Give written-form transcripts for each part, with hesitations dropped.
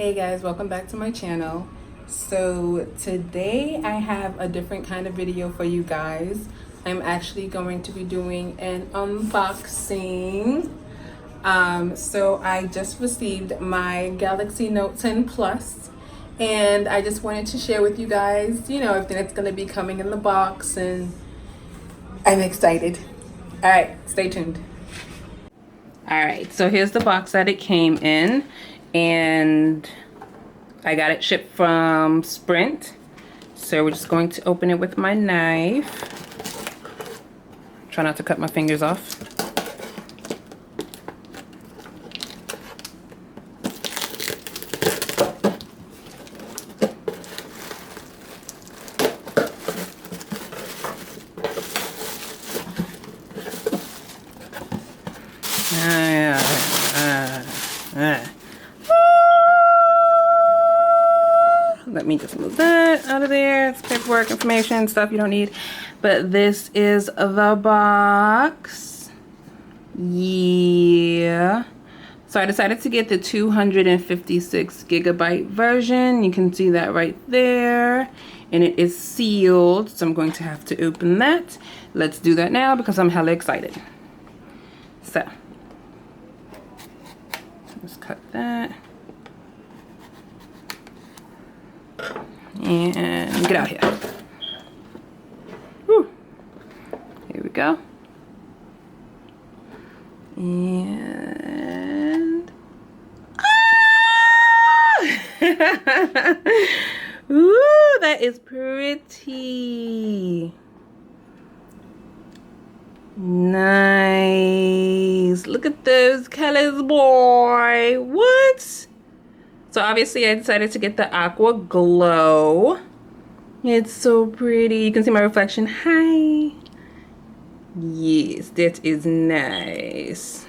Hey guys, welcome back to my channel. So today I have a different kind of video for you guys. I'm actually going to be doing an unboxing. So I just received my Galaxy Note 10 Plus, and I just wanted to share with you guys, everything that's going to be coming in the box, and I'm excited. All right, stay tuned. All right, so here's the box that it came in, and I got it shipped from Sprint. So we're just going to open it with my knife. Try not to cut my fingers off. Let me just move that out of there. It's paperwork, information, stuff you don't need. But this is the box. Yeah. So I decided to get the 256 gigabyte version. You can see that right there. And it is sealed. So I'm going to have to open that. Let's do that now because I'm hella excited. So let's cut that. And get out here. Whew. Here we go. And ooh, that is pretty. Nice. Look at those colors, boy. What? So obviously I decided to get the aqua glow. It's so pretty. You can see my reflection. Hi. Yes, that is nice.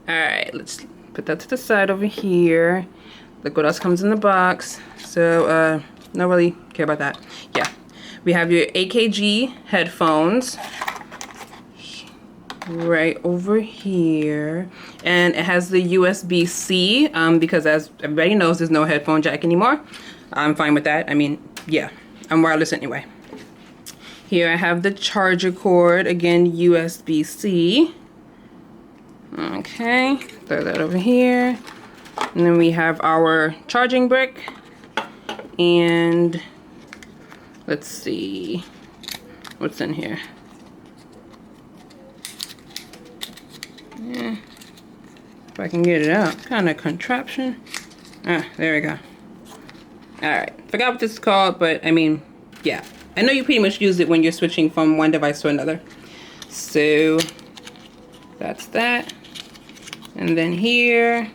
Alright, let's put that to the side over here. Look what else comes in the box. So, not really care about that. Yeah. We have your AKG headphones. Right over here, and it has the USB-C because as everybody knows there's no headphone jack anymore. I'm fine with that. I mean, yeah, I'm wireless anyway. Here I have the charger cord, again USB-C. Okay, throw that over here, and then we have our charging brick, and let's see what's in here. Yeah, if I can get it out. Kind of contraption. Ah, there we go. Alright, forgot what this is called, but I mean, yeah. I know you pretty much use it when you're switching from one device to another. So, that's that. And then here.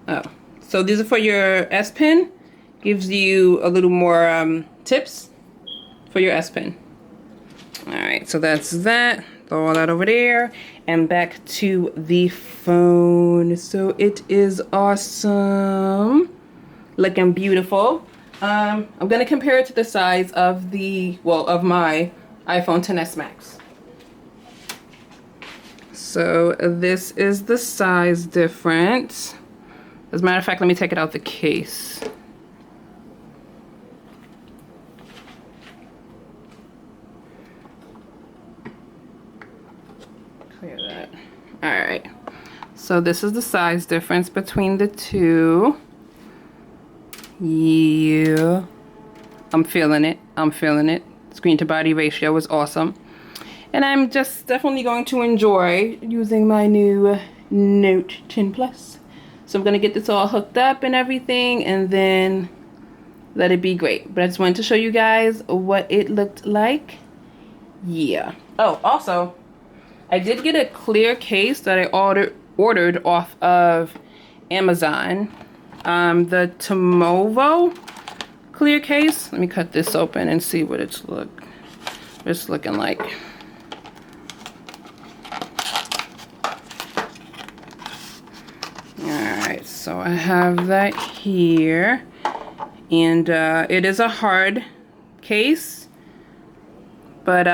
Oh, so these are for your S Pen. Gives you a little more tips for your S Pen. Alright, so that's that. Throw all that over there. And back to the phone. So it is awesome. Looking beautiful. I'm gonna compare it to the size of of my iPhone XS Max. So this is the size difference. As a matter of fact, let me take it out the case. Clear that. Alright, so this is the size difference between the two. Yeah, I'm feeling it. I'm feeling it. Screen to body ratio is awesome. And I'm just definitely going to enjoy using my new Note 10 Plus. So I'm going to get this all hooked up and everything, and then let it be great. But I just wanted to show you guys what it looked like. Yeah. Oh, also, I did get a clear case that I ordered off of Amazon. The Tomovo clear case. Let me cut this open and see what it's looking like. Alright, so I have that here. And it is a hard case. But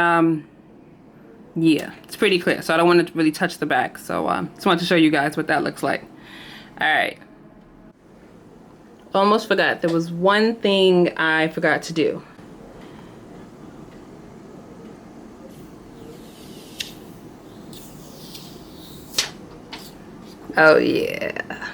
yeah, it's pretty clear, so I don't want to really touch the back. So just wanted to show you guys what that looks like. All right. Almost forgot. There was one thing I forgot to do. Oh yeah.